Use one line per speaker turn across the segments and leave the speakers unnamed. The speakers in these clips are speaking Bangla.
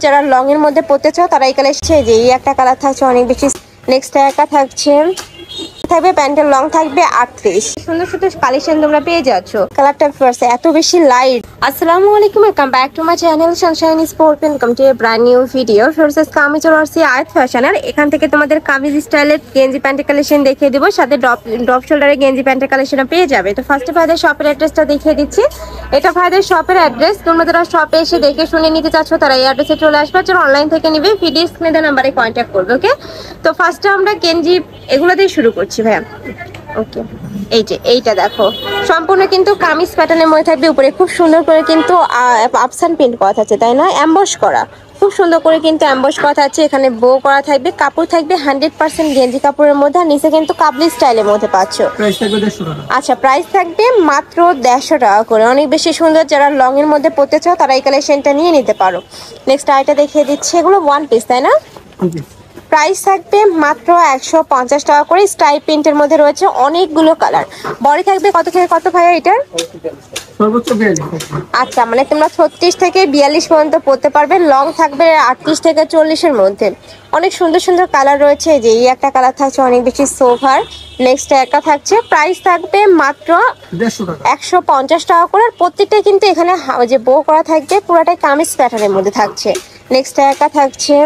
যারা লং এর মধ্যে পড়তে চাও তারা এই কালার যে এই একটা কালার থাকছে অনেক বেশি। নেক্সট একটা থাকছে থাকবে প্যান্টের লং থাকবে 38। সুন্দর সুন্দর কালেকশন তোমরা পেয়ে যাচ্ছ। কালারটা ফার্স্ট এত বেশি লাইট। আসসালামু আলাইকুম, welcome back to my channel Sunshine sport. Welcome to A brand new video. First আমি চলে আসছি আয়াত ফ্যাশনের। এখান থেকে তোমাদের কামিজ স্টাইলের গেঞ্জি প্যান্টের কালেকশন দেখিয়ে দিব, সাথে ড্রপ শোল্ডারের গেঞ্জি প্যান্টের কালেকশন পেয়ে যাবে। তো ফার্স্টে ভাইদের শপের অ্যাড্রেসটা দেখিয়ে দিচ্ছি। এটা ভাইদের শপের অ্যাড্রেস। তোমরা যারা শপে এসে দেখে শুনে নিতে চাচ্ছ তারা এই অ্যাড্রেসে চলে আসবে, যারা অনলাইন থেকে নিবে ভিডিও স্ক্রিনে নাম্বারে কন্ট্যাক্ট করবে। ওকে, তো ফার্স্টে আমরা গেঞ্জি এগুলো দিয়ে শুরু করছি ভাইয়া। ওকে, এই যে এইটা দেখো সম্পূর্ণ কিন্তু কামিজ প্যাটার্নের মধ্যে থাকবে। উপরে খুব সুন্দর করে কিন্তু আপসান প্রিন্ট করা আছে, তাই না? অ্যাম্বস করা, খুব সুন্দর করে কিন্তু অ্যাম্বস করা আছে। এখানে বো করা থাকবে, কাপড় থাকবে 100% গেঞ্জি কাপড়ের মধ্যে, আর নিচে কিন্তু কাবলি স্টাইলের মধ্যে পাচ্ছ। আচ্ছা, প্রাইস থাকবে মাত্র 150 টাকা করে। অনেক বেশি সুন্দর। যারা লং এর মধ্যে পড়তে চাও তারা এই কালেকশনটা নিয়ে নিতে পারো। নেক্সট আইটা দেখিয়ে দিচ্ছি, এগুলো ওয়ান পিস, তাই না? প্রাইস থাকবে মাত্র 150 টাকা করে। স্ট্রাইপ প্রিন্টের মধ্যে রয়েছে অনেকগুলো কালার। বডি থাকবে কত থেকে কত ভাইয়া এটার?
সর্বোচ্চ 42।
আচ্ছা, মানে তোমরা 36 থেকে 42 পর্যন্ত পড়তে পারবে। লং থাকবে 38 থেকে 40 এর মধ্যে। অনেক সুন্দর সুন্দর কালার রয়েছে। যে এই একটা কালার থাকছে অনেক বেশি সোভার। নেক্সট একটা থাকছে, প্রাইস থাকবে মাত্র 150 টাকা করে। প্রত্যেকটা কিন্তু এখানে যে বো করা থাকবে, পুরোটাই কামিজ প্যাটার্নের মধ্যে থাকছে। নেক্সট একটা থাকছে,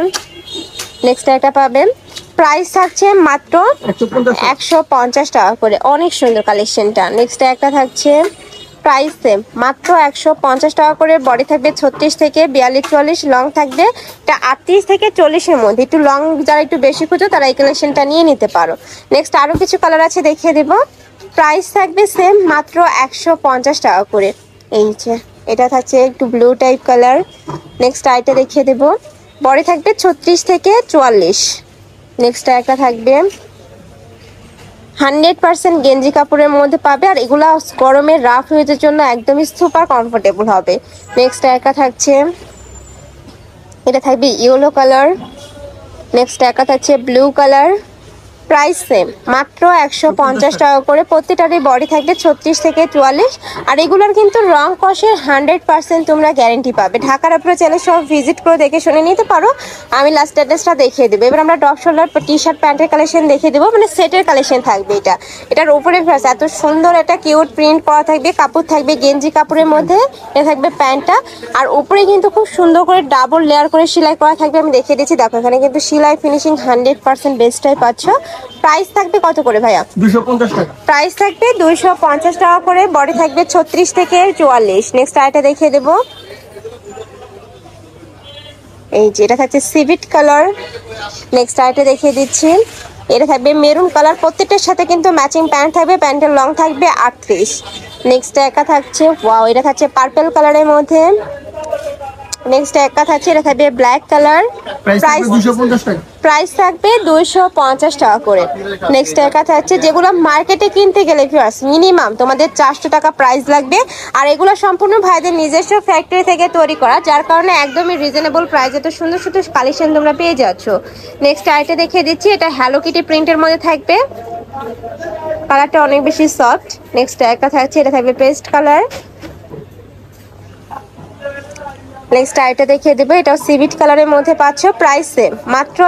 নেক্সট একটা পাবেন, প্রাইস থাকছে মাত্র 150 টাকা করে। অনেক সুন্দর কালেকশনটা। নেক্সট একটা থাকছে, প্রাইস সেম মাত্র 150 টাকা করে। বডি থাকবে 36 থেকে 42-44, লং থাকবে এটা 38 থেকে 40 এর মধ্যে। একটু লং যারা একটু বেশি খুঁজো তারা এই কালেকশনটা নিয়ে নিতে পারো। নেক্সট আরো কিছু কালার আছে, দেখিয়ে দেব। প্রাইস থাকবে সেম মাত্র 150 টাকা করে। এই যে এটা থাকছে একটু ব্লু টাইপ কালার। নেক্সট আইটা দেখিয়ে দেব। বডি থাকবে 36 থেকে 44। নেক্সট একটা থাকবে 100% গেঞ্জি কাপড়ের মধ্যে পাবে, আর এগুলা গরমে রাফ ইউজের জন্য একদমই সুপার কমফোর্টেবল হবে। নেক্সট একটা থাকছে, এটা থাকবে ইয়েলো কালার। নেক্সট একটা থাকছে ব্লু কালার। প্রাইস সেম মাত্র 150 টাকা করে। প্রত্যেকটারই বডি থাকবে 36 থেকে 44, আর এগুলোর কিন্তু রং কষের 100% তোমরা গ্যারেন্টি পাবে। ঢাকার আপনারা চাইলে সব ভিজিট করে দেখে শুনে নিতে পারো। আমি লাস্ট অ্যাড্রেসটা দেখিয়ে দেবো। এবার আমরা ড্রপ শোল্ডার টি শার্ট প্যান্টের কালেকশন দেখিয়ে দেবো, মানে সেটের কালেকশন থাকবে। এটার উপরে এত সুন্দর একটা কিউট প্রিন্ট করা থাকবে। কাপড় থাকবে গেঞ্জি কাপড়ের মধ্যে, এটা থাকবে প্যান্টটা, আর উপরে কিন্তু খুব সুন্দর করে ডাবল লেয়ার করে সেলাই করা থাকবে। আমি দেখিয়ে দিচ্ছি, দেখো এখানে কিন্তু সেলাই ফিনিশিং 100% বেস্টটাই পাচ্ছ। প্রাইস থাকবে কত করে ভাইয়া?
250 টাকা।
প্রাইস থাকবে 250 টাকা করে। বডি থাকবে 36 থেকে 44। নেক্সট আইটা দেখিয়ে দেবো। এই যে এটা থাকছে সিভিট কালার। নেক্সট আইটা দেখিয়ে দিচ্ছি, এটা থাকবে মেরুন কালার। প্রত্যেকটার সাথে কিন্তু ম্যাচিং প্যান্ট থাকবে, প্যান্টের লং থাকবে 38। নেক্সট একা থাকছে, ওয়াও, এটা থাকছে পার্পল কালারের মধ্যে। নেক্সট একটা থাকছে, এটা থাকবে ব্ল্যাক কালার। প্রাইস
250 টাকা।
প্রাইস থাকবে 250 টাকা করে। নেক্সট একটা থাকছে, যেগুলো মার্কেটে কিনতে গেলে মিনিমাম তোমাদের 400 টাকা প্রাইস লাগবে, আর এগুলো সম্পূর্ণ ভাইদের নিজস্ব ফ্যাক্টরি থেকে তৈরি করা, যার কারণে একদমই রিজনেবল প্রাইস এত সুন্দর সুন্দর কালেকশন তোমরা পেয়ে যাচ্ছ। নেক্সট আইটা দেখিয়ে দিচ্ছি, এটা হ্যালো কিটি প্রিন্টের মধ্যে থাকবে। কালারটা অনেক বেশি সফট। নেক্সট একটা থাকছে, এটা থাকবে পেস্ট কালার। নেক্সট আইটা দেখিয়ে দেবো, এটাও সিভিট কালারের মধ্যে পাচ্ছ। প্রাইস সেম মাত্র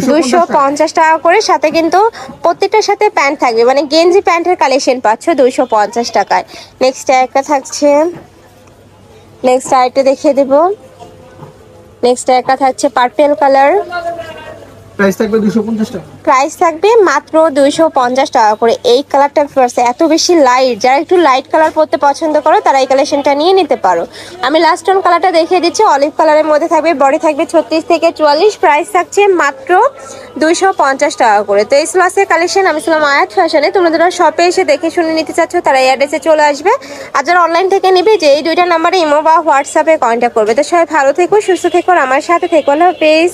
250 টাকা করে। সাথে কিন্তু প্রত্যেকটার সাথে প্যান্ট থাকবে, মানে গেঞ্জি প্যান্টের কালেকশন পাচ্ছ 250 টাকায়। নেক্সট একটা থাকছে, নেক্সট আইটা দেখিয়ে দেবো। নেক্সট একটা থাকছে পার্পল কালার।
প্রাইস থাকবে 250 টাকা।
প্রাইস থাকবে মাত্র 250 টাকা করে। এই কালারটা এত বেশি লাইট, যারা একটু লাইট কালার পরতে পছন্দ করো তারা এই কালেকশনটা নিয়ে নিতে পারো। আমি লাস্ট অন কালারটা দেখিয়ে দিচ্ছি, অলিভ কালারের মধ্যে থাকবে। বডি থাকবে 36 থেকে 44। প্রাইস থাকছে মাত্র 250 টাকা করে। তো এই ক্লাসের কালেকশন আমি ছিলাম আয়াত ফ্যাশনে। তোমরা যারা শপে এসে দেখে শুনে নিতে চাচ্ছ তারা এই অ্যাড্রেসে চলে আসবে, আর যারা অনলাইন থেকে নেবে যে এই দুইটা নাম্বারে ইমো বা হোয়াটসঅ্যাপে কন্ট্যাক্ট করবে। তো সবাই ভালো থেকো, সুস্থ থেকো, আর আমার সাথে থেকো। আল্লাহ হাফেজ।